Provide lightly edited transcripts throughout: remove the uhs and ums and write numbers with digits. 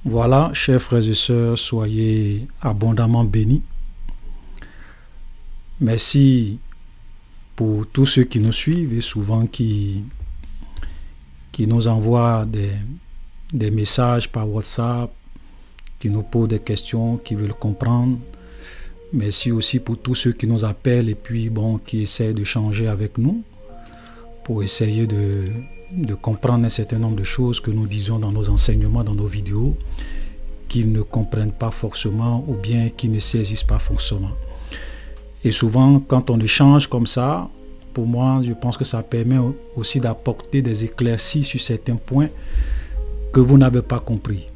Voilà, chers frères et sœurs, soyez abondamment bénis. Merci pour tous ceux qui nous suivent et souvent qui nous envoient des messages par WhatsApp, qui nous posent des questions, qui veulent comprendre. Merci aussi pour tous ceux qui nous appellent et puis qui essaient de changer avec nous pour essayer de comprendre un certain nombre de choses que nous disons dans nos enseignements, dans nos vidéos, qu'ils ne comprennent pas forcément ou bien qu'ils ne saisissent pas forcément. Et souvent, quand on échange comme ça, pour moi, je pense que ça permet aussi d'apporter des éclaircies sur certains points que vous n'avez pas compris.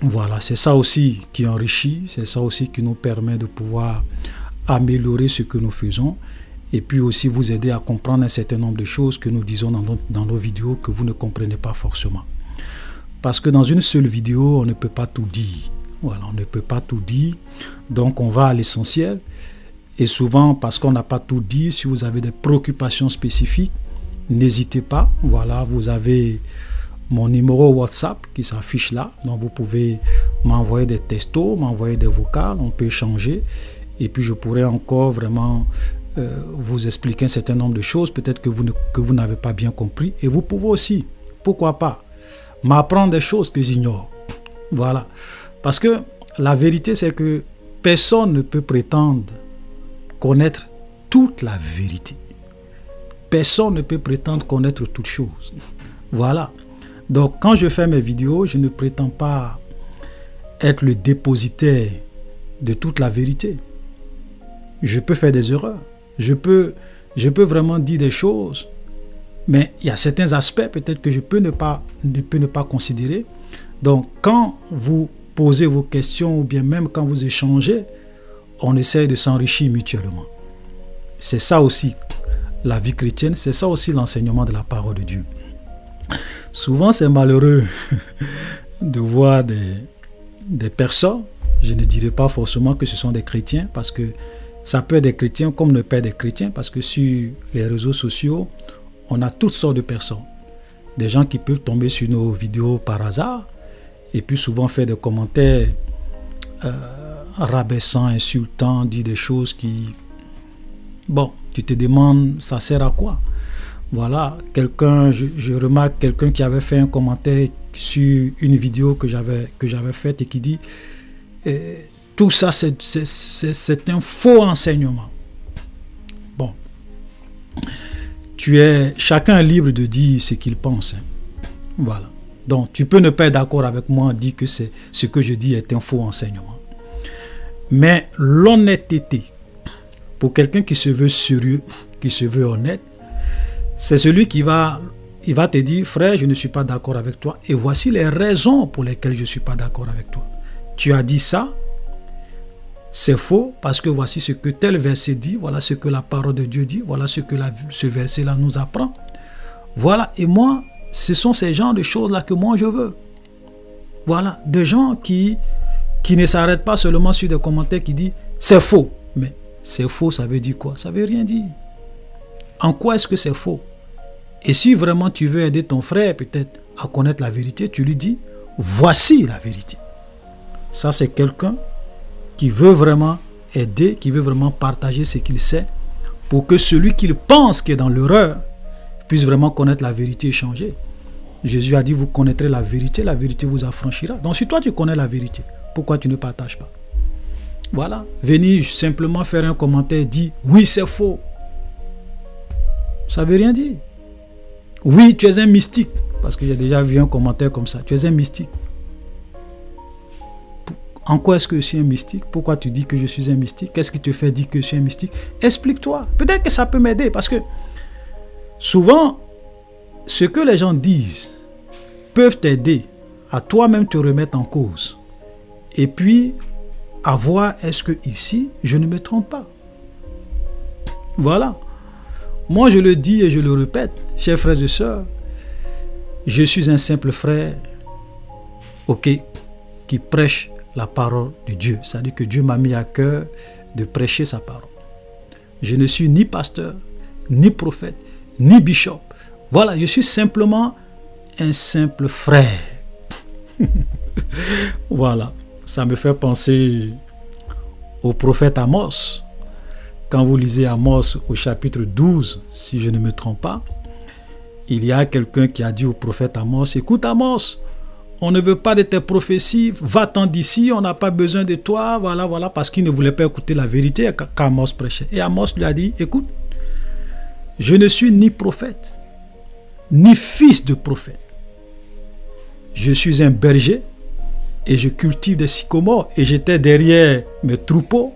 Voilà, c'est ça aussi qui enrichit, c'est ça aussi qui nous permet de pouvoir améliorer ce que nous faisons et puis aussi vous aider à comprendre un certain nombre de choses que nous disons dans nos vidéos que vous ne comprenez pas forcément. Parce que dans une seule vidéo, on ne peut pas tout dire. Voilà, on ne peut pas tout dire. Donc, on va à l'essentiel. Et souvent, parce qu'on n'a pas tout dit, si vous avez des préoccupations spécifiques, n'hésitez pas. Voilà, vous avez mon numéro WhatsApp qui s'affiche là. Donc, vous pouvez m'envoyer des textos, m'envoyer des vocales. On peut échanger. Et puis, je pourrais encore vraiment vous expliquer un certain nombre de choses. Peut-être que vous n'avez pas bien compris. Et vous pouvez aussi, pourquoi pas, m'apprendre des choses que j'ignore. Voilà. Parce que la vérité, c'est que personne ne peut prétendre connaître toute la vérité. Personne ne peut prétendre connaître toutes choses. Voilà. Donc, quand je fais mes vidéos, je ne prétends pas être le dépositaire de toute la vérité. Je peux faire des erreurs. Je peux vraiment dire des choses. Mais il y a certains aspects peut-être que je peux ne pas considérer. Donc, quand vous posez vos questions ou bien même quand vous échangez, on essaie de s'enrichir mutuellement. C'est ça aussi la vie chrétienne, c'est ça aussi l'enseignement de la parole de Dieu. Souvent, c'est malheureux de voir des personnes, je ne dirais pas forcément que ce sont des chrétiens, parce que ça peut être des chrétiens comme ne pas être des chrétiens, parce que sur les réseaux sociaux, on a toutes sortes de personnes. Des gens qui peuvent tomber sur nos vidéos par hasard et puis souvent faire des commentaires rabaissants, insultants, dire des choses qui... Bon, tu te demandes, ça sert à quoi? Voilà, quelqu'un, je remarque quelqu'un qui avait fait un commentaire sur une vidéo que j'avais faite et qui dit tout ça, c'est un faux enseignement. Bon. Chacun est libre de dire ce qu'il pense. Voilà. Donc, tu peux ne pas être d'accord avec moi, dire que ce que je dis est un faux enseignement. Mais l'honnêteté, pour quelqu'un qui se veut sérieux, qui se veut honnête, c'est celui qui va te dire, frère, je ne suis pas d'accord avec toi, et voici les raisons pour lesquelles je ne suis pas d'accord avec toi. Tu as dit ça, c'est faux parce que voici ce que tel verset dit, voilà ce que la parole de Dieu dit, voilà ce que ce verset-là nous apprend. Voilà, et moi, ce sont ces genres de choses-là que moi je veux. Voilà, des gens qui ne s'arrêtent pas seulement sur des commentaires qui disent c'est faux. Mais c'est faux, ça veut dire quoi? Ça veut rien dire. En quoi est-ce que c'est faux? Et si vraiment tu veux aider ton frère peut-être à connaître la vérité, tu lui dis voici la vérité. Ça, c'est quelqu'un qui veut vraiment aider, qui veut vraiment partager ce qu'il sait pour que celui qu'il pense qui est dans l'erreur puisse vraiment connaître la vérité et changer. Jésus a dit, vous connaîtrez la vérité vous affranchira. Donc si toi tu connais la vérité, pourquoi tu ne partages pas? Voilà, venir simplement faire un commentaire, dire, oui c'est faux. Ça ne veut rien dire. Oui, tu es un mystique, parce que j'ai déjà vu un commentaire comme ça, tu es un mystique. En quoi est-ce que je suis un mystique? Pourquoi tu dis que je suis un mystique? Qu'est-ce qui te fait dire que je suis un mystique? Explique-toi. Peut-être que ça peut m'aider parce que souvent, ce que les gens disent peuvent t'aider à toi-même te remettre en cause. Et puis, à voir est-ce que ici, je ne me trompe pas. Voilà. Moi, je le dis et je le répète, chers frères et sœurs, je suis un simple frère, ok, qui prêche la parole de Dieu. C'est-à-dire que Dieu m'a mis à cœur de prêcher sa parole. Je ne suis ni pasteur, ni prophète, ni bishop. Voilà, je suis simplement un simple frère. Voilà, ça me fait penser au prophète Amos. Quand vous lisez Amos au chapitre 12, si je ne me trompe pas, il y a quelqu'un qui a dit au prophète Amos, écoute Amos, on ne veut pas de tes prophéties, va-t'en d'ici, on n'a pas besoin de toi, voilà, voilà, parce qu'il ne voulait pas écouter la vérité qu'Amos prêchait. Et Amos lui a dit, écoute, je ne suis ni prophète, ni fils de prophète. Je suis un berger et je cultive des sycomores et j'étais derrière mes troupeaux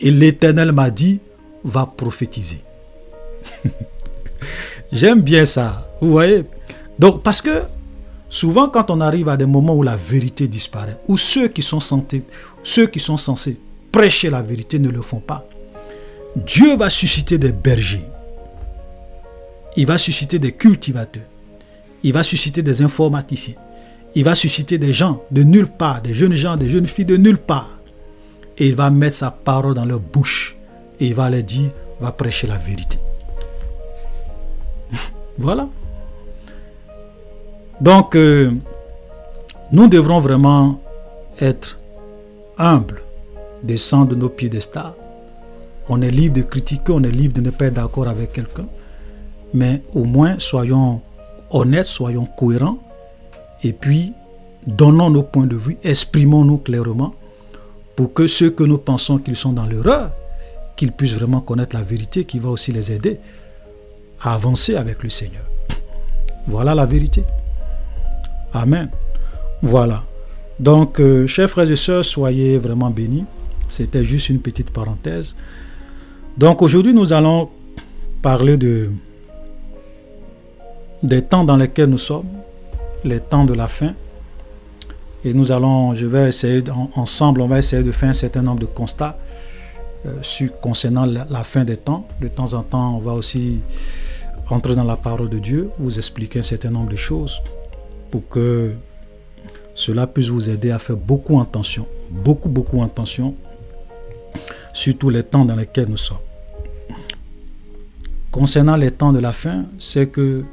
et l'Éternel m'a dit, va prophétiser. J'aime bien ça, vous voyez. Donc, parce que souvent, quand on arrive à des moments où la vérité disparaît, où ceux qui sont censés prêcher la vérité ne le font pas, Dieu va susciter des bergers. Il va susciter des cultivateurs. Il va susciter des informaticiens. Il va susciter des gens de nulle part, des jeunes gens, des jeunes filles de nulle part. Et il va mettre sa parole dans leur bouche. Et il va leur dire, va prêcher la vérité. Voilà. Donc, nous devrons vraiment être humbles, descendre de nos piédestals. On est libre de critiquer, on est libre de ne pas être d'accord avec quelqu'un. Mais au moins, soyons honnêtes, soyons cohérents. Et puis, donnons nos points de vue, exprimons-nous clairement pour que ceux que nous pensons qu'ils sont dans l'erreur, qu'ils puissent vraiment connaître la vérité qui va aussi les aider à avancer avec le Seigneur. Voilà la vérité. Amen. Voilà. Donc, chers frères et sœurs, soyez vraiment bénis. C'était juste une petite parenthèse. Donc, aujourd'hui, nous allons parler des temps dans lesquels nous sommes, les temps de la fin. Et nous allons, ensemble, on va essayer de faire un certain nombre de constats concernant la fin des temps. De temps en temps, on va aussi entrer dans la parole de Dieu, vous expliquer un certain nombre de choses pour que cela puisse vous aider à faire beaucoup attention, beaucoup attention, surtout les temps dans lesquels nous sommes. Concernant les temps de la fin, c'est que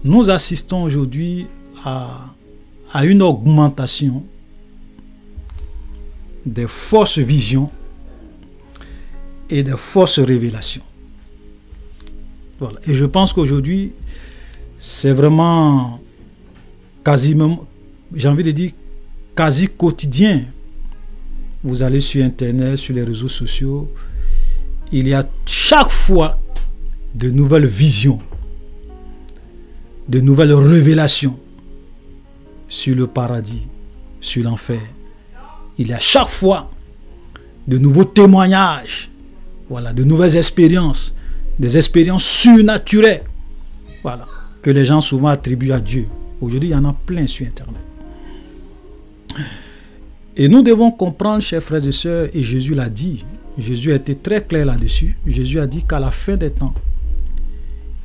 nous assistons aujourd'hui à une augmentation des fausses visions et des fausses révélations. Voilà. Et je pense qu'aujourd'hui, c'est vraiment quasiment, j'ai envie de dire, quasi quotidien. Vous allez sur Internet, sur les réseaux sociaux, il y a chaque fois de nouvelles visions, de nouvelles révélations sur le paradis, sur l'enfer. Il y a chaque fois de nouveaux témoignages, voilà, de nouvelles expériences, des expériences surnaturelles, voilà, que les gens souvent attribuent à Dieu. Aujourd'hui, il y en a plein sur Internet. Et nous devons comprendre, chers frères et sœurs, et Jésus l'a dit, Jésus a été très clair là-dessus. Jésus a dit qu'à la fin des temps,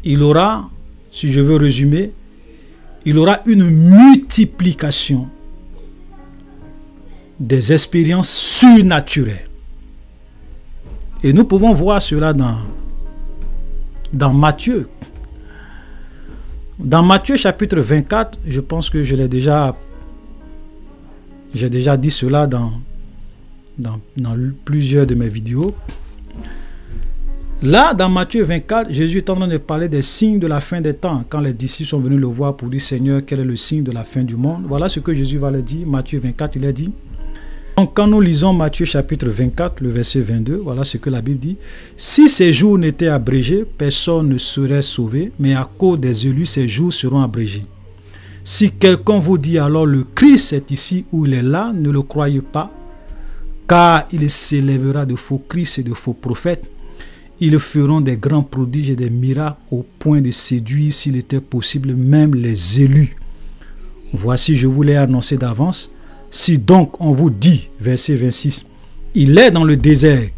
il aura, si je veux résumer, il aura une multiplication des expériences surnaturelles. Et nous pouvons voir cela dans Matthieu. Dans Matthieu chapitre 24, je pense que j'ai déjà dit cela dans plusieurs de mes vidéos. Là, dans Matthieu 24, Jésus est en train de parler des signes de la fin des temps. Quand les disciples sont venus le voir pour dire, Seigneur, quel est le signe de la fin du monde? Voilà ce que Jésus va leur dire. Matthieu 24, il a dit. Donc, quand nous lisons Matthieu chapitre 24, le verset 22, voilà ce que la Bible dit. Si ces jours n'étaient abrégés, personne ne serait sauvé, mais à cause des élus, ces jours seront abrégés. Si quelqu'un vous dit alors le Christ est ici ou il est là, ne le croyez pas, car il s'élèvera de faux Christ et de faux prophètes. Ils feront des grands prodiges et des miracles au point de séduire, s'il était possible, même les élus. Voici, je vous l'ai annoncé d'avance. Si donc on vous dit, verset 26, il est dans le désert,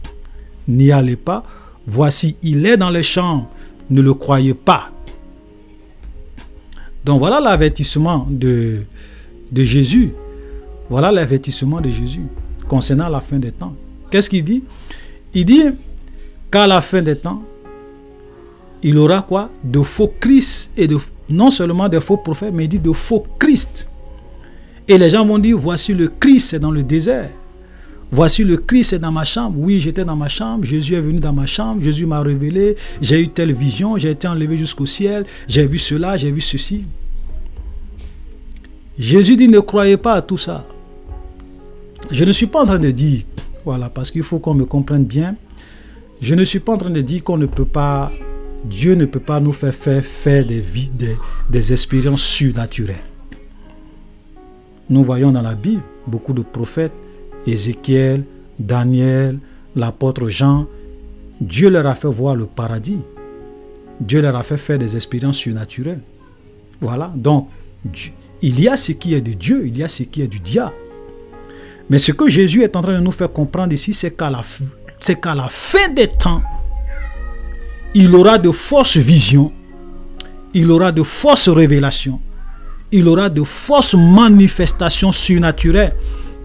n'y allez pas. Voici, il est dans les champs, ne le croyez pas. Donc voilà l'avertissement de Jésus. Voilà l'avertissement de Jésus concernant la fin des temps. Qu'est-ce qu'il dit? Il dit qu'à la fin des temps, il aura quoi? De faux Christ et non seulement de faux prophètes, mais il dit de faux Christ Et les gens vont dire, voici le Christ est dans le désert. Voici le Christ est dans ma chambre. Oui, j'étais dans ma chambre. Jésus est venu dans ma chambre. Jésus m'a révélé. J'ai eu telle vision. J'ai été enlevé jusqu'au ciel. J'ai vu cela, j'ai vu ceci. Jésus dit, ne croyez pas à tout ça. Je ne suis pas en train de dire, voilà, parce qu'il faut qu'on me comprenne bien. Je ne suis pas en train de dire qu'on ne peut pas, Dieu ne peut pas nous faire des expériences surnaturelles. Nous voyons dans la Bible beaucoup de prophètes, Ézéchiel, Daniel, l'apôtre Jean. Dieu leur a fait voir le paradis. Dieu leur a fait faire des expériences surnaturelles. Voilà, donc il y a ce qui est de Dieu, il y a ce qui est du diable. Mais ce que Jésus est en train de nous faire comprendre ici, c'est qu'à la fin des temps, il aura de fausses visions, il aura de fausses révélations, il aura de fausses manifestations surnaturelles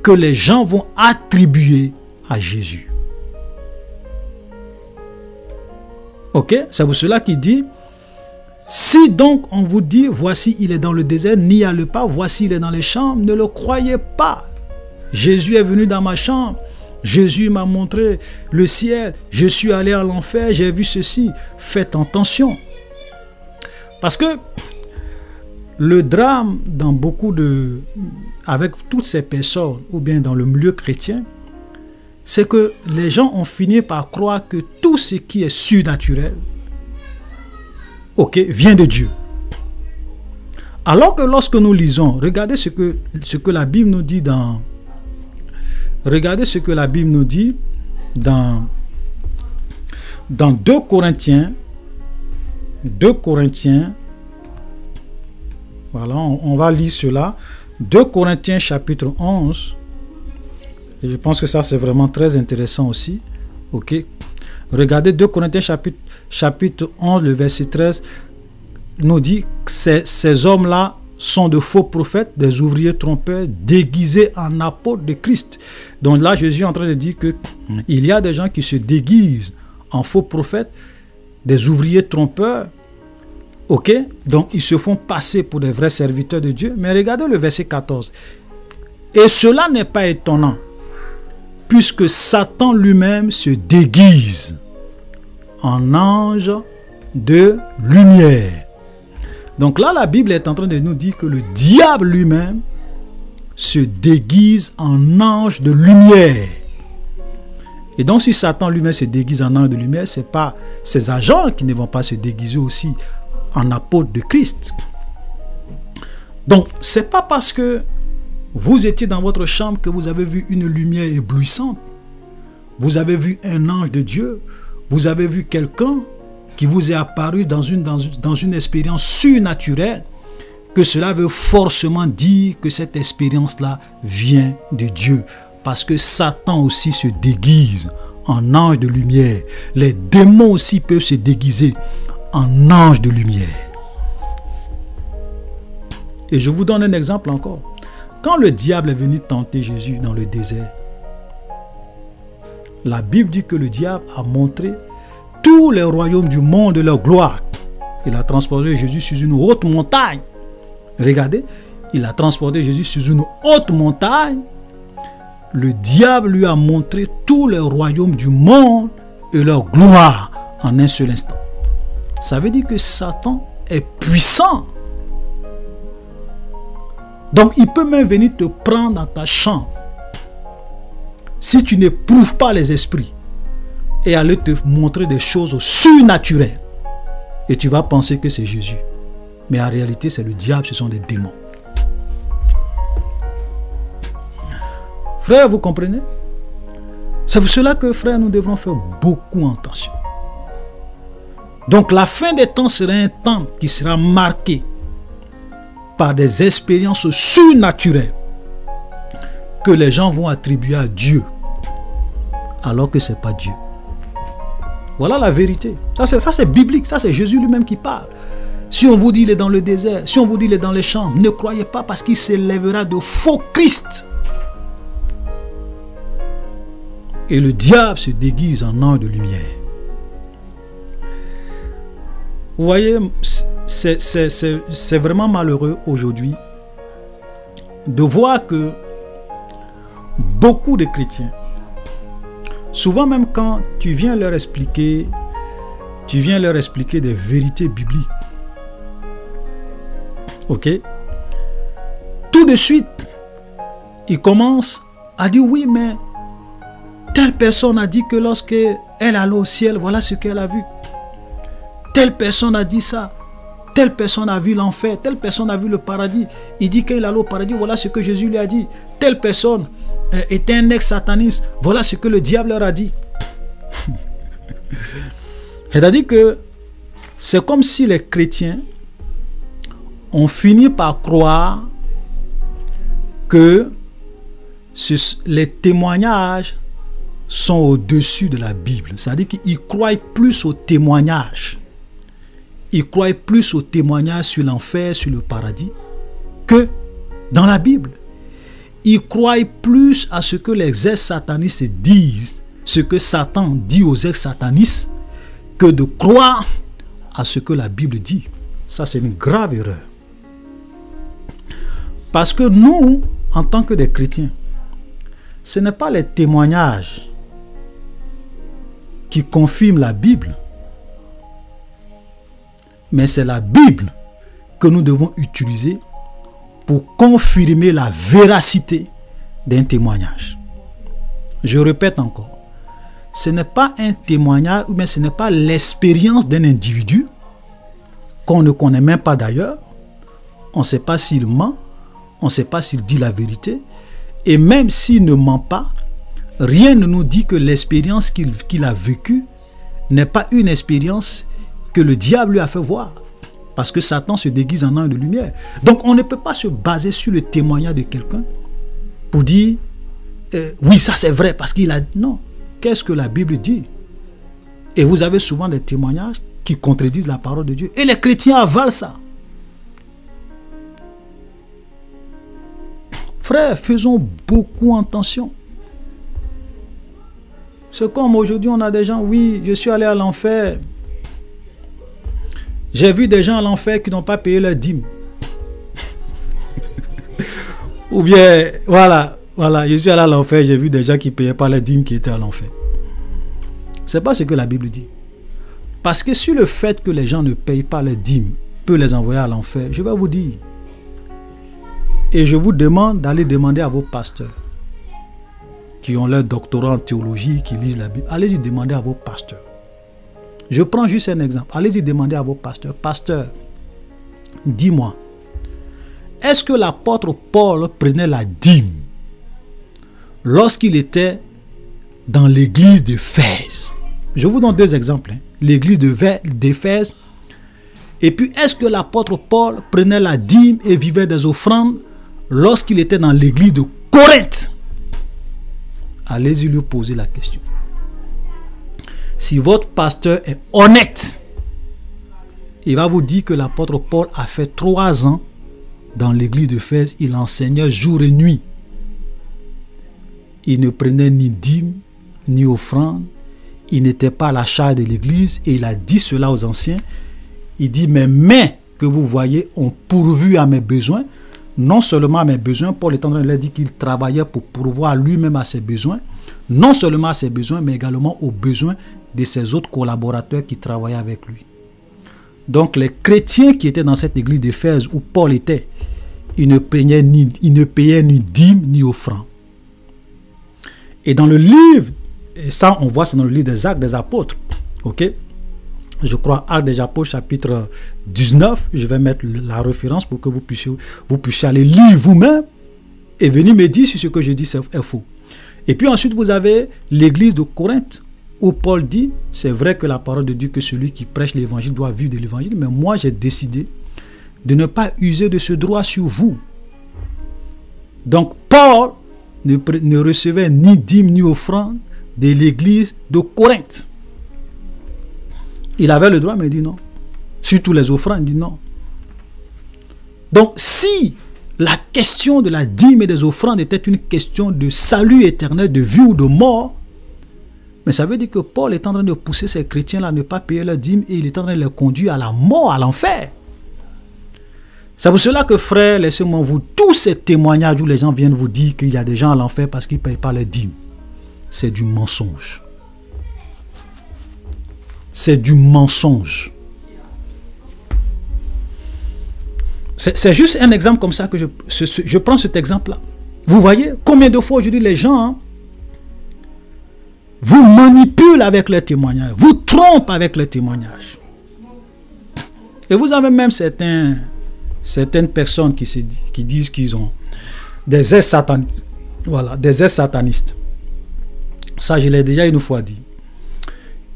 que les gens vont attribuer à Jésus. Ok? C'est pour cela qu'il dit, si donc on vous dit, voici il est dans le désert, n'y allez pas, voici il est dans les champs, ne le croyez pas. Jésus est venu dans ma chambre, Jésus m'a montré le ciel, je suis allé à l'enfer, j'ai vu ceci. Faites attention. Parce que le drame dans avec toutes ces personnes, ou bien dans le milieu chrétien, c'est que les gens ont fini par croire que tout ce qui est surnaturel, ok, vient de Dieu. Alors que lorsque nous lisons, regardez ce que la Bible nous dit dans... Regardez ce que la Bible nous dit dans 2 Corinthiens. 2 Corinthiens. Voilà, on va lire cela. 2 Corinthiens chapitre 11. Et je pense que ça c'est vraiment très intéressant aussi. Ok. Regardez 2 Corinthiens chapitre 11, le verset 13. Nous dit que ces hommes-là sont de faux prophètes, des ouvriers trompeurs déguisés en apôtres de Christ. Donc là, Jésus est en train de dire que il y a des gens qui se déguisent en faux prophètes, des ouvriers trompeurs, ok? Donc ils se font passer pour des vrais serviteurs de Dieu. Mais regardez le verset 14. Et cela n'est pas étonnant, puisque Satan lui-même se déguise en ange de lumière. Donc là, la Bible est en train de nous dire que le diable lui-même se déguise en ange de lumière. Et donc, si Satan lui-même se déguise en ange de lumière, ce n'est pas ses agents qui ne vont pas se déguiser aussi en apôtres de Christ. Donc, ce n'est pas parce que vous étiez dans votre chambre que vous avez vu une lumière éblouissante. Vous avez vu un ange de Dieu. Vous avez vu quelqu'un qui vous est apparu dans une expérience surnaturelle, que cela veut forcément dire que cette expérience-là vient de Dieu. Parce que Satan aussi se déguise en ange de lumière. Les démons aussi peuvent se déguiser en ange de lumière. Et je vous donne un exemple encore. Quand le diable est venu tenter Jésus dans le désert, la Bible dit que le diable a montré tous les royaumes du monde de leur gloire. Il a transporté Jésus sur une haute montagne. Regardez, il a transporté Jésus sur une haute montagne. Le diable lui a montré tous les royaumes du monde et leur gloire en un seul instant. Ça veut dire que Satan est puissant. Donc il peut même venir te prendre dans ta chambre. Si tu n'éprouves pas les esprits, et aller te montrer des choses surnaturelles. Et tu vas penser que c'est Jésus. Mais en réalité, c'est le diable, ce sont des démons. Frère, vous comprenez? C'est pour cela que, frère, nous devrons faire beaucoup attention. Donc, la fin des temps sera un temps qui sera marqué par des expériences surnaturelles que les gens vont attribuer à Dieu, alors que ce n'est pas Dieu. Voilà la vérité. Ça c'est biblique. Ça c'est Jésus lui-même qui parle. Si on vous dit il est dans le désert, si on vous dit il est dans les champs, ne croyez pas parce qu'il s'élèvera de faux Christ. Et le diable se déguise en ange de lumière. Vous voyez, c'est vraiment malheureux aujourd'hui de voir que beaucoup de chrétiens, souvent même quand tu viens leur expliquer des vérités bibliques, ok, tout de suite, ils commencent à dire oui, mais telle personne a dit que lorsque elle allait au ciel, voilà ce qu'elle a vu. Telle personne a dit ça. Telle personne a vu l'enfer. Telle personne a vu le paradis. Il dit qu'il allait au paradis, voilà ce que Jésus lui a dit. Telle personne était un ex-sataniste. Voilà ce que le diable leur a dit. C'est-à-dire que c'est comme si les chrétiens ont fini par croire que les témoignages sont au-dessus de la Bible. C'est-à-dire qu'ils croient plus aux témoignages. Ils croient plus aux témoignages sur l'enfer, sur le paradis, que dans la Bible. Ils croient plus à ce que les ex-satanistes disent, ce que Satan dit aux ex-satanistes, que de croire à ce que la Bible dit. Ça, c'est une grave erreur. Parce que nous, en tant que des chrétiens, ce n'est pas les témoignages qui confirment la Bible, mais c'est la Bible que nous devons utiliser pour confirmer la véracité d'un témoignage. Je répète encore, ce n'est pas un témoignage, ou bien ce n'est pas l'expérience d'un individu qu'on ne connaît même pas d'ailleurs. On ne sait pas s'il ment, on ne sait pas s'il dit la vérité, et même s'il ne ment pas, rien ne nous dit que l'expérience qu'il a vécue n'est pas une expérience que le diable lui a fait voir. Parce que Satan se déguise en ange de lumière. Donc on ne peut pas se baser sur le témoignage de quelqu'un pour dire oui, ça c'est vrai parce qu'il a... Non. Qu'est-ce que la Bible dit? Et vous avez souvent des témoignages qui contredisent la parole de Dieu. Et les chrétiens avalent ça. Frères, faisons beaucoup attention. C'est comme aujourd'hui, on a des gens, oui, je suis allé à l'enfer. J'ai vu des gens à l'enfer qui n'ont pas payé leur dîme. Ou bien, voilà, je suis allé à l'enfer, j'ai vu des gens qui ne payaient pas leur dîme qui étaient à l'enfer. Ce n'est pas ce que la Bible dit. Parce que sur le fait que les gens ne payent pas leur dîme peut les envoyer à l'enfer, je vais vous dire. Et je vous demande d'aller demander à vos pasteurs qui ont leur doctorat en théologie, qui lisent la Bible. Allez-y demander à vos pasteurs. Je prends juste un exemple. Allez-y demander à vos pasteurs. Pasteur, dis-moi, est-ce que l'apôtre Paul prenait la dîme lorsqu'il était dans l'église d'Éphèse? Je vous donne deux exemples. L'église d'Éphèse. Et puis, est-ce que l'apôtre Paul prenait la dîme et vivait des offrandes lorsqu'il était dans l'église de Corinthe? Allez-y lui poser la question. Si votre pasteur est honnête, il va vous dire que l'apôtre Paul a fait 3 ans dans l'église d'Éphèse. Il enseignait jour et nuit. Il ne prenait ni dîme, ni offrande. Il n'était pas à la charge de l'église. Et il a dit cela aux anciens. Il dit, mes mains que vous voyez ont pourvu à mes besoins. Non seulement à mes besoins, Paul est en train de leur dire qu'il travaillait pour pourvoir lui-même à ses besoins. Non seulement à ses besoins, mais également aux besoins de ses autres collaborateurs qui travaillaient avec lui. Donc les chrétiens qui étaient dans cette église d'Éphèse où Paul était, ils ne payaient ni dîme ni offrande. Et dans le livre, et ça on voit, c'est dans le livre des Actes des Apôtres, ok? Je crois Actes des Apôtres chapitre 19, je vais mettre la référence pour que vous puissiez aller lire vous-même et venir me dire si ce que je dis est faux. Et puis ensuite vous avez l'église de Corinthe où Paul dit, c'est vrai que la parole de Dieu, que celui qui prêche l'évangile doit vivre de l'évangile, mais moi j'ai décidé de ne pas user de ce droit sur vous. Donc Paul ne recevait ni dîme ni offrande de l'église de Corinthe. Il avait le droit, mais il dit non. Surtout les offrandes, il dit non. Donc si la question de la dîme et des offrandes était une question de salut éternel, de vie ou de mort, mais ça veut dire que Paul est en train de pousser ces chrétiens-là à ne pas payer leur dîme et il est en train de les conduire à la mort, à l'enfer. C'est pour cela que, frère, laissez-moi vous, tous ces témoignages où les gens viennent vous dire qu'il y a des gens à l'enfer parce qu'ils ne payent pas les dîmes, c'est du mensonge. C'est du mensonge. C'est juste un exemple comme ça que je prends cet exemple-là. Vous voyez combien de fois aujourd'hui les gens vous manipulent avec les témoignages, vous trompent avec les témoignages. Et vous avez même certaines personnes qui disent qu'ils ont des ailes satanistes. Voilà, des ailes satanistes. Ça, je l'ai déjà une fois dit.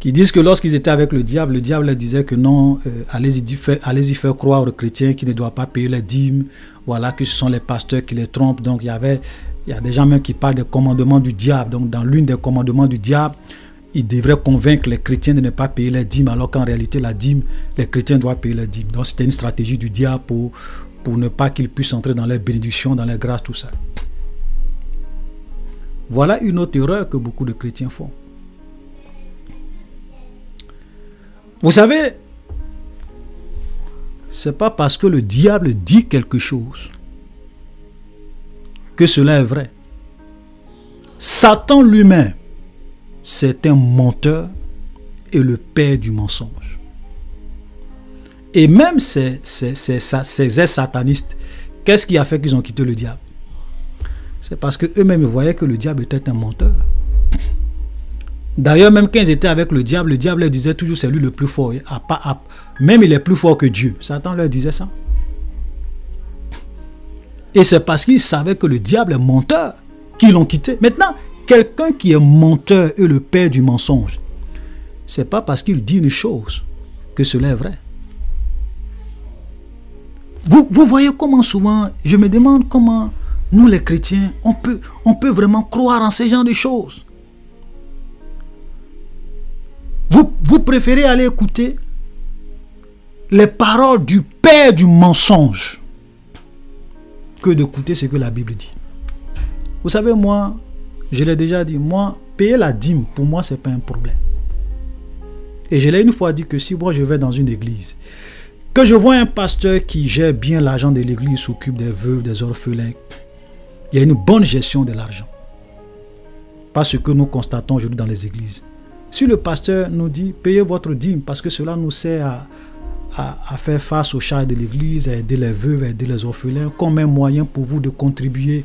Qui disent que lorsqu'ils étaient avec le diable leur disait que non, allez-y faire croire aux chrétiens qu'ils ne doivent pas payer les dîmes. Voilà, que ce sont les pasteurs qui les trompent. Donc, il y a des gens même qui parlent des commandements du diable. Donc, dans l'une des commandements du diable, ils devraient convaincre les chrétiens de ne pas payer les dîmes, alors qu'en réalité, la dîme, les chrétiens doivent payer les dîmes. Donc, c'était une stratégie du diable pour ne pas qu'ils puissent entrer dans les bénédictions, dans les grâces, tout ça. Voilà une autre erreur que beaucoup de chrétiens font. Vous savez, c'est pas parce que le diable dit quelque chose que cela est vrai. Satan lui-même, c'est un menteur et le père du mensonge. Et même ces ailes satanistes, qu'est-ce qui a fait qu'ils ont quitté le diable? C'est parce qu'eux-mêmes voyaient que le diable était un menteur. D'ailleurs, même quand ils étaient avec le diable leur disait toujours c'est lui le plus fort. Même il est plus fort que Dieu. Satan leur disait ça. Et c'est parce qu'ils savaient que le diable est menteur qu'ils l'ont quitté. Maintenant, quelqu'un qui est menteur et le père du mensonge, c'est pas parce qu'il dit une chose que cela est vrai. Vous voyez comment souvent, je me demande comment nous les chrétiens, on peut vraiment croire en ce genre de choses. Vous préférez aller écouter les paroles du père du mensonge que d'écouter ce que la Bible dit. Vous savez, moi, je l'ai déjà dit, moi, payer la dîme, pour moi, ce n'est pas un problème. Et je l'ai une fois dit que si moi je vais dans une église, que je vois un pasteur qui gère bien l'argent de l'église, s'occupe des veuves, des orphelins, il y a une bonne gestion de l'argent. Pas ce que nous constatons aujourd'hui dans les églises. Si le pasteur nous dit, payez votre dîme parce que cela nous sert à faire face aux charges de l'église, à aider les veuves, à aider les orphelins, comme un moyen pour vous de contribuer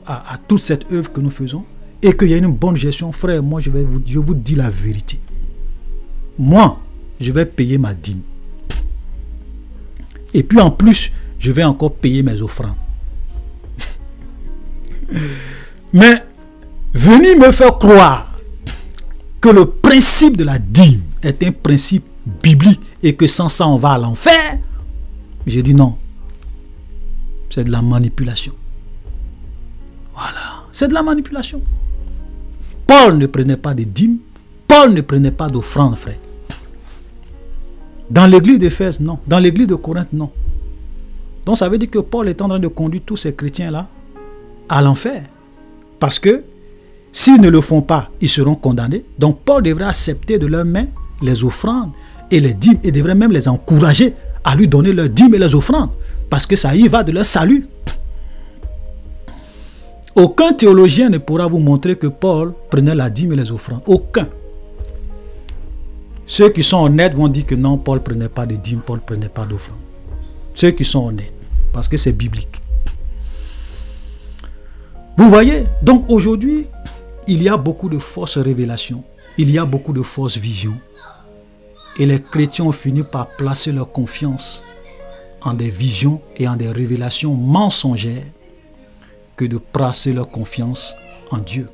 à toute cette œuvre que nous faisons, et qu'il y a une bonne gestion, frère, moi je vous dis la vérité. Moi, je vais payer ma dîme. Et puis en plus, je vais encore payer mes offrandes. Mais, venez me faire croire que le principe de la dîme est un principe biblique et que sans ça on va à l'enfer, j'ai dit non. C'est de la manipulation. Voilà. C'est de la manipulation. Paul ne prenait pas de dîmes. Paul ne prenait pas d'offrande, frère. Dans l'église d'Éphèse, non. Dans l'église de Corinthe, non. Donc ça veut dire que Paul est en train de conduire tous ces chrétiens-là à l'enfer. Parce que s'ils ne le font pas, ils seront condamnés. Donc Paul devrait accepter de leurs mains les offrandes et les dîmes et devrait même les encourager à lui donner leurs dîmes et les offrandes. Parce que ça y va de leur salut. Aucun théologien ne pourra vous montrer que Paul prenait la dîme et les offrandes. Aucun. Ceux qui sont honnêtes vont dire que non, Paul ne prenait pas de dîme, Paul ne prenait pas d'offrande. Ceux qui sont honnêtes. Parce que c'est biblique. Vous voyez, donc aujourd'hui, il y a beaucoup de fausses révélations. Il y a beaucoup de fausses visions. Et les chrétiens ont fini par placer leur confiance en des visions et en des révélations mensongères que de placer leur confiance en Dieu.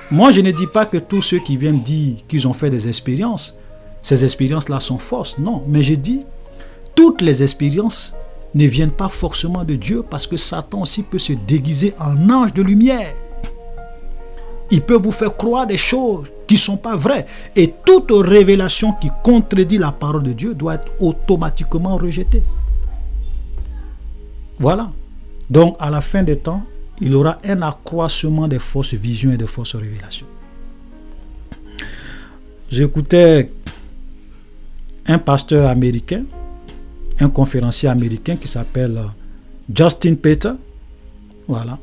Moi, je ne dis pas que tous ceux qui viennent dire qu'ils ont fait des expériences, ces expériences-là sont fausses. Non, mais je dis, toutes les expériences ne viennent pas forcément de Dieu parce que Satan aussi peut se déguiser en ange de lumière. Il peut vous faire croire des choses qui ne sont pas vraies. Et toute révélation qui contredit la parole de Dieu doit être automatiquement rejetée. Voilà. Donc, à la fin des temps, il y aura un accroissement des fausses visions et des fausses révélations. J'écoutais un pasteur américain un conférencier américain qui s'appelle Justin Peter. Voilà.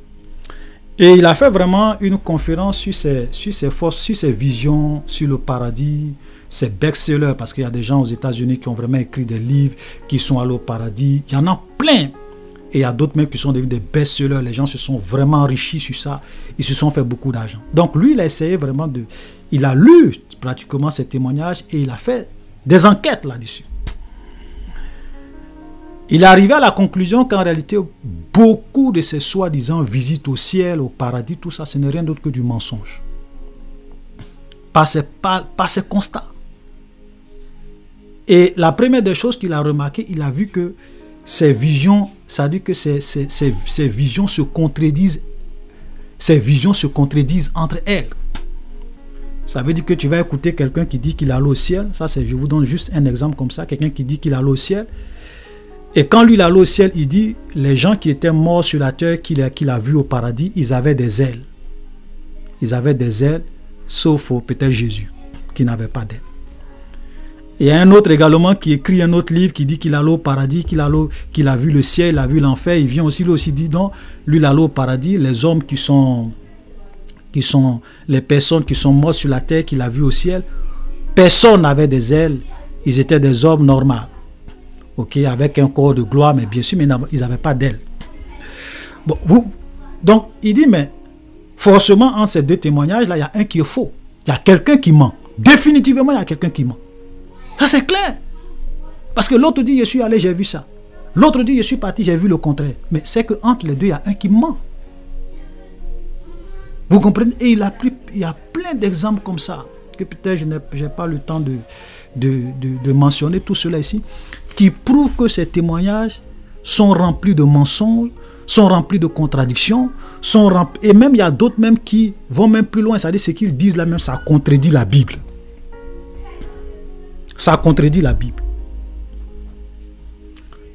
Et il a fait vraiment une conférence sur ses forces, sur ses visions, sur le paradis, ses best-sellers, parce qu'il y a des gens aux États-Unis qui ont vraiment écrit des livres, qui sont allés au paradis. Il y en a plein. Et il y a d'autres même qui sont devenus des best-sellers. Les gens se sont vraiment enrichis sur ça. Ils se sont fait beaucoup d'argent. Donc lui, il a essayé vraiment de... Il a lu pratiquement ces témoignages et il a fait des enquêtes là-dessus. Il est arrivé à la conclusion qu'en réalité, beaucoup de ces soi-disant visites au ciel, au paradis, tout ça, ce n'est rien d'autre que du mensonge. Par ces constats. Et la première des choses qu'il a remarqué, il a vu que ces visions, ça dit que ces visions se contredisent. Ces visions se contredisent entre elles. Ça veut dire que tu vas écouter quelqu'un qui dit qu'il allait au ciel. Ça, je vous donne juste un exemple comme ça. Quelqu'un qui dit qu'il allait au ciel. Et quand lui, il allait au ciel, il dit, les gens qui étaient morts sur la terre, qu'il a vus au paradis, ils avaient des ailes. Ils avaient des ailes, sauf peut-être Jésus, qui n'avait pas d'ailes. Et il y a un autre également qui écrit un autre livre qui dit qu'il allait au paradis, qu'il a vu le ciel, il a vu l'enfer. Il vient aussi, lui aussi dit, non, lui, il allait au paradis. Les hommes qui sont les personnes qui sont mortes sur la terre, qu'il a vu au ciel, personne n'avait des ailes. Ils étaient des hommes normaux. Ok, avec un corps de gloire, mais bien sûr, mais ils n'avaient pas d'ailes. Bon, donc, il dit, mais forcément, en ces deux témoignages-là, il y a un qui est faux. Il y a quelqu'un qui ment. Définitivement, il y a quelqu'un qui ment. Ça, c'est clair. Parce que l'autre dit, je suis allé, j'ai vu ça. L'autre dit, je suis parti, j'ai vu le contraire. Mais c'est qu'entre les deux, il y a un qui ment. Vous comprenez? Et il y a plein d'exemples comme ça, que peut-être je n'ai pas le temps de mentionner tout cela ici, qui prouvent que ces témoignages sont remplis de mensonges, sont remplis de contradictions, et même il y a d'autres même qui vont même plus loin, c'est-à-dire ce qu'ils disent là même, ça contredit la Bible. Ça contredit la Bible.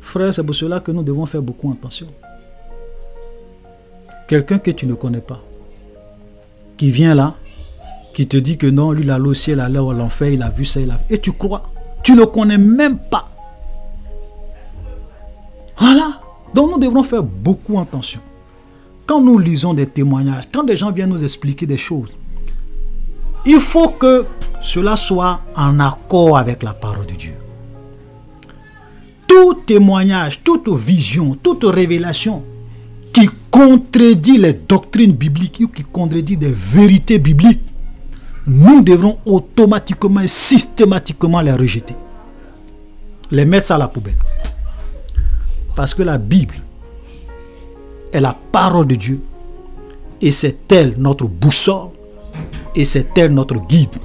Frère, c'est pour cela que nous devons faire beaucoup attention. Quelqu'un que tu ne connais pas, qui vient là, qui te dit que non, lui, il a allé au ciel, il a allé à l'enfer, il a vu ça, et tu crois. Tu ne le connais même pas. Voilà. Donc nous devrons faire beaucoup attention. Quand nous lisons des témoignages, quand des gens viennent nous expliquer des choses, il faut que cela soit en accord avec la parole de Dieu. Tout témoignage, toute vision, toute révélation qui contredit les doctrines bibliques ou qui contredit des vérités bibliques, nous devrons automatiquement et systématiquement les rejeter. Les mettre ça à la poubelle. Parce que la Bible est la parole de Dieu. Et c'est elle notre boussole. Et c'est elle notre guide.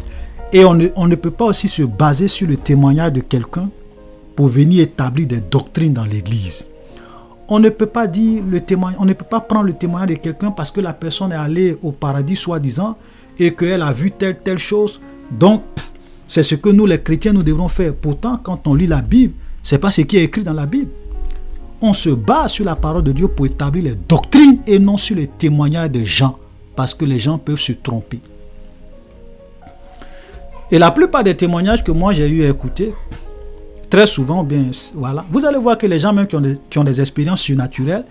Et on ne peut pas aussi se baser sur le témoignage de quelqu'un pour venir établir des doctrines dans l'église. On ne peut pas dire on ne peut pas prendre le témoignage de quelqu'un parce que la personne est allée au paradis soi-disant et qu'elle a vu telle chose. Donc, c'est ce que nous les chrétiens nous devons faire. Pourtant, quand on lit la Bible, ce n'est pas ce qui est écrit dans la Bible. On se base sur la parole de Dieu pour établir les doctrines et non sur les témoignages des gens. Parce que les gens peuvent se tromper. Et la plupart des témoignages que moi j'ai eu à écouter, très souvent, bien, voilà, vous allez voir que les gens même qui ont des expériences surnaturelles,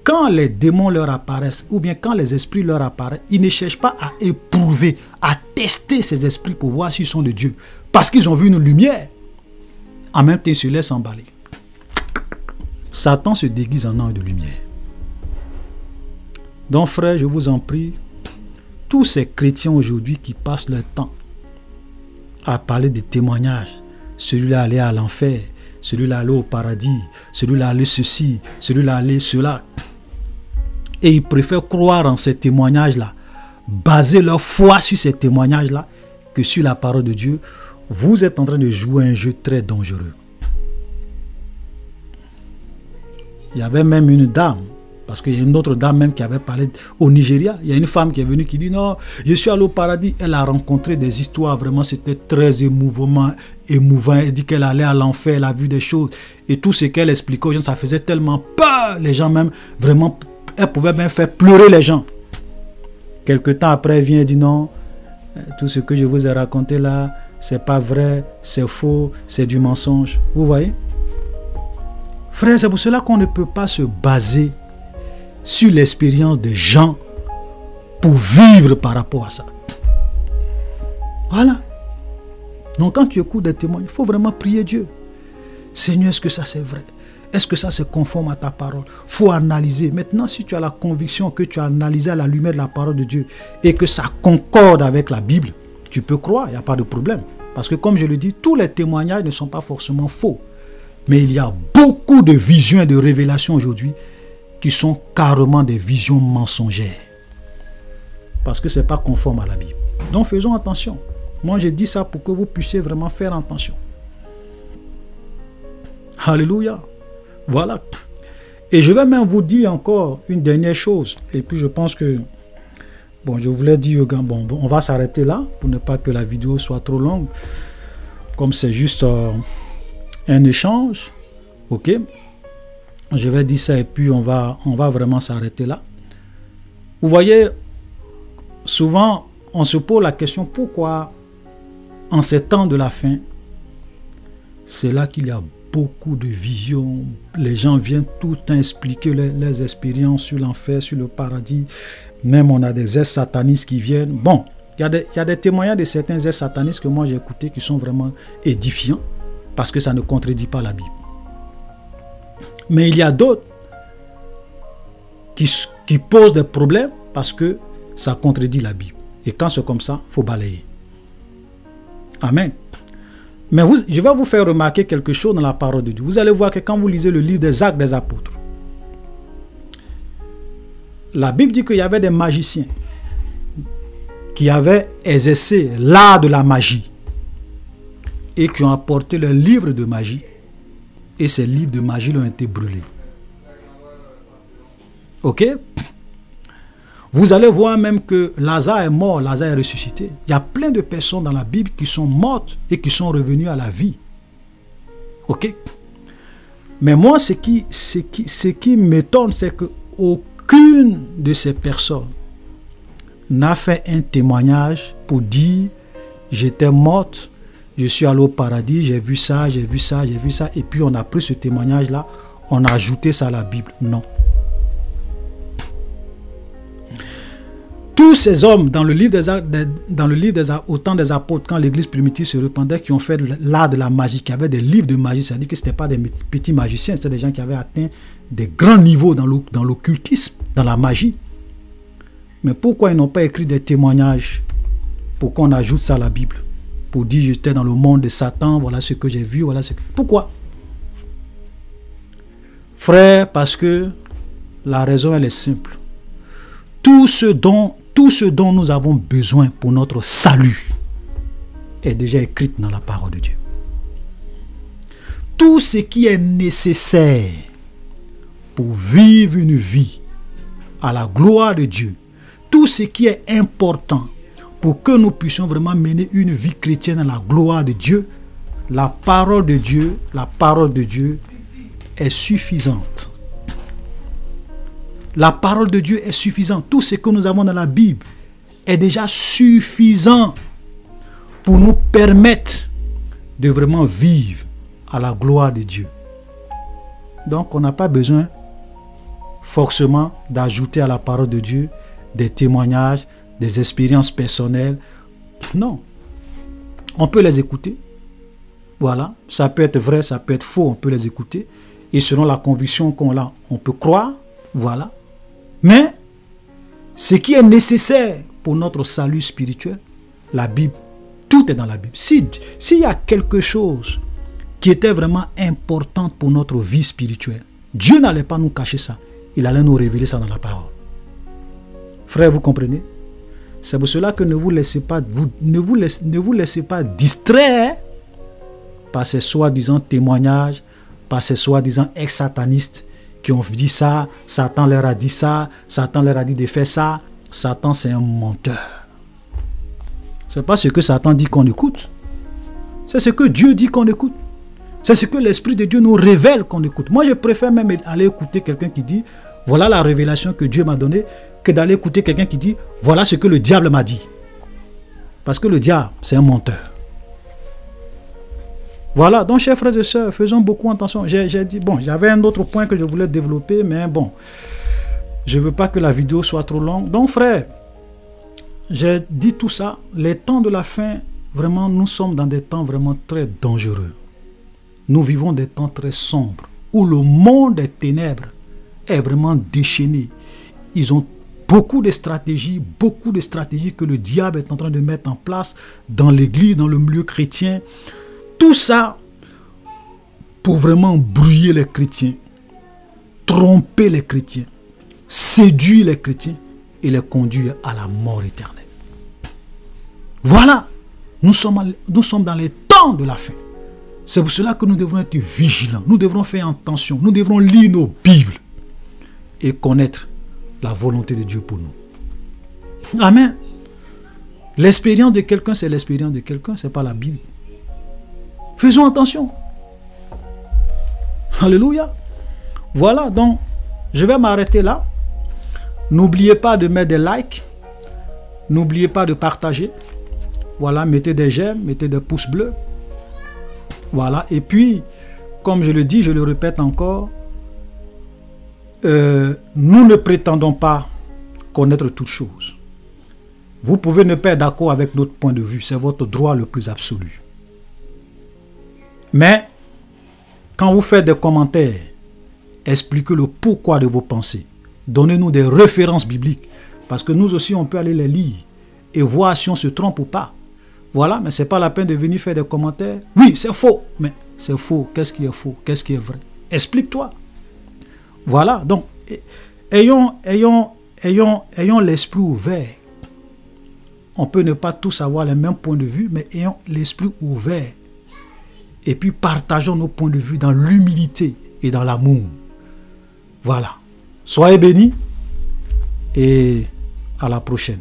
quand les démons leur apparaissent, ou bien quand les esprits leur apparaissent, ils ne cherchent pas à éprouver, à tester ces esprits pour voir s'ils sont de Dieu. Parce qu'ils ont vu une lumière. En même temps, ils se laissent emballer. Satan se déguise en ange de lumière. Donc, frère, je vous en prie, tous ces chrétiens aujourd'hui qui passent leur temps à parler des témoignages, celui-là allait à l'enfer, celui-là allait au paradis, celui-là allait ceci, celui-là allait cela. Et ils préfèrent croire en ces témoignages-là, baser leur foi sur ces témoignages-là, que sur la parole de Dieu. Vous êtes en train de jouer un jeu très dangereux. Il y avait même une dame, parce qu'il y a une autre dame même qui avait parlé au Nigeria. Il y a une femme qui est venue qui dit non, je suis allé au paradis. Elle a rencontré des histoires, vraiment c'était très émouvant. Elle dit qu'elle allait à l'enfer, elle a vu des choses. Et tout ce qu'elle expliquait aux gens, ça faisait tellement peur. Les gens même, vraiment, elle pouvait même faire pleurer les gens. Quelque temps après, elle vient et dit non, tout ce que je vous ai raconté là, c'est pas vrai, c'est faux, c'est du mensonge. Vous voyez? Frère, c'est pour cela qu'on ne peut pas se baser sur l'expérience des gens pour vivre par rapport à ça. Voilà. Donc quand tu écoutes des témoignages, il faut vraiment prier Dieu. Seigneur, est-ce que ça c'est vrai? Est-ce que ça c'est conforme à ta parole? Il faut analyser. Maintenant, si tu as la conviction que tu as analysé à la lumière de la parole de Dieu et que ça concorde avec la Bible, tu peux croire, il n'y a pas de problème. Parce que comme je le dis, tous les témoignages ne sont pas forcément faux. Mais il y a beaucoup de visions et de révélations aujourd'hui qui sont carrément des visions mensongères. Parce que ce n'est pas conforme à la Bible. Donc faisons attention. Moi, je dis ça pour que vous puissiez vraiment faire attention. Alléluia. Voilà. Et je vais même vous dire encore une dernière chose. Et puis je pense que, bon, je voulais dire, bon, on va s'arrêter là pour ne pas que la vidéo soit trop longue. Comme c'est juste un échange. Ok. Je vais dire ça et puis on va vraiment s'arrêter là. Vous voyez, souvent, on se pose la question, pourquoi en ces temps de la fin, c'est là qu'il y a beaucoup de visions. Les gens viennent tout le temps expliquer leurs expériences sur l'enfer, sur le paradis. Même on a des ex-satanistes qui viennent. Bon, il y a des témoignages de certains ex-satanistes que moi j'ai écoutés qui sont vraiment édifiants parce que ça ne contredit pas la Bible. Mais il y a d'autres qui posent des problèmes parce que ça contredit la Bible. Et quand c'est comme ça, il faut balayer. Amen. Mais je vais vous faire remarquer quelque chose dans la parole de Dieu. Vous allez voir que quand vous lisez le livre des Actes des Apôtres, la Bible dit qu'il y avait des magiciens qui avaient exercé l'art de la magie et qui ont apporté leurs livres de magie et ces livres de magie ont été brûlés. Ok? Vous allez voir même que Lazare est mort, Lazare est ressuscité. Il y a plein de personnes dans la Bible qui sont mortes et qui sont revenues à la vie. Ok? Mais moi, ce qui m'étonne, c'est qu'aucune de ces personnes n'a fait un témoignage pour dire « J'étais morte, je suis allé au paradis, j'ai vu ça, j'ai vu ça, j'ai vu ça. » Et puis on a pris ce témoignage-là, on a ajouté ça à la Bible. Non. Tous ces hommes dans le livre des au temps des apôtres, quand l'église primitive se répandait, qui ont fait l'art de la magie, qui avaient des livres de magie, c'est-à-dire que ce n'étaient pas des petits magiciens, c'était des gens qui avaient atteint des grands niveaux dans l'occultisme, dans la magie. Mais pourquoi ils n'ont pas écrit des témoignages pour qu'on ajoute ça à la Bible? Pour dire j'étais dans le monde de Satan, voilà ce que j'ai vu, voilà ce que... Pourquoi? Frère, parce que la raison elle est simple. Tout ce dont nous avons besoin pour notre salut est déjà écrit dans la parole de Dieu. Tout ce qui est nécessaire pour vivre une vie à la gloire de Dieu, tout ce qui est important pour que nous puissions vraiment mener une vie chrétienne à la gloire de Dieu, la parole de Dieu est suffisante. La parole de Dieu est suffisante. Tout ce que nous avons dans la Bible est déjà suffisant pour nous permettre de vraiment vivre à la gloire de Dieu. Donc, on n'a pas besoin forcément d'ajouter à la parole de Dieu des témoignages, des expériences personnelles. Non. On peut les écouter. Voilà. Ça peut être vrai, ça peut être faux. On peut les écouter. Et selon la conviction qu'on a, on peut croire. Voilà. Mais, ce qui est nécessaire pour notre salut spirituel, la Bible, tout est dans la Bible. S'il y a quelque chose qui était vraiment important pour notre vie spirituelle, Dieu n'allait pas nous cacher ça. Il allait nous révéler ça dans la parole. Frère, vous comprenez? C'est pour cela que ne vous laissez pas distraire par ces soi-disant témoignages, par ces soi-disant ex-satanistes qui ont dit ça, Satan leur a dit ça, Satan leur a dit de faire ça. Satan, c'est un menteur. Ce n'est pas ce que Satan dit qu'on écoute. C'est ce que Dieu dit qu'on écoute. C'est ce que l'Esprit de Dieu nous révèle qu'on écoute. Moi, je préfère même aller écouter quelqu'un qui dit « Voilà la révélation que Dieu m'a donnée » que d'aller écouter quelqu'un qui dit « Voilà ce que le diable m'a dit ». Parce que le diable, c'est un menteur. Voilà, donc chers frères et sœurs, faisons beaucoup attention. J'ai dit, bon, j'avais un autre point que je voulais développer, mais bon, je ne veux pas que la vidéo soit trop longue. Donc frère, j'ai dit tout ça, les temps de la fin, vraiment, nous sommes dans des temps vraiment très dangereux. Nous vivons des temps très sombres, où le monde des ténèbres est vraiment déchaîné. Ils ont beaucoup de stratégies que le diable est en train de mettre en place dans l'église, dans le milieu chrétien. Tout ça pour vraiment brouiller les chrétiens, tromper les chrétiens, séduire les chrétiens et les conduire à la mort éternelle. Voilà, nous sommes dans les temps de la fin. C'est pour cela que nous devons être vigilants, nous devrons faire attention, nous devrons lire nos Bibles et connaître la volonté de Dieu pour nous. Amen. L'expérience de quelqu'un, c'est l'expérience de quelqu'un, ce n'est pas la Bible. Faisons attention. Alléluia. Voilà, donc, je vais m'arrêter là. N'oubliez pas de mettre des likes. N'oubliez pas de partager. Voilà, mettez des j'aime, mettez des pouces bleus. Voilà, et puis, comme je le dis, je le répète encore, nous ne prétendons pas connaître toutes choses. Vous pouvez ne pas être d'accord avec notre point de vue, c'est votre droit le plus absolu. Mais, quand vous faites des commentaires, expliquez le pourquoi de vos pensées. Donnez-nous des références bibliques, parce que nous aussi, on peut aller les lire et voir si on se trompe ou pas. Voilà, mais ce n'est pas la peine de venir faire des commentaires. Oui, c'est faux, mais c'est faux. Qu'est-ce qui est faux? Qu'est-ce qui est vrai? Explique-toi. Voilà, donc, ayons l'esprit ouvert. On peut ne pas tous avoir les mêmes points de vue, mais ayons l'esprit ouvert. Et puis partageons nos points de vue dans l'humilité et dans l'amour. Voilà. Soyez bénis et à la prochaine.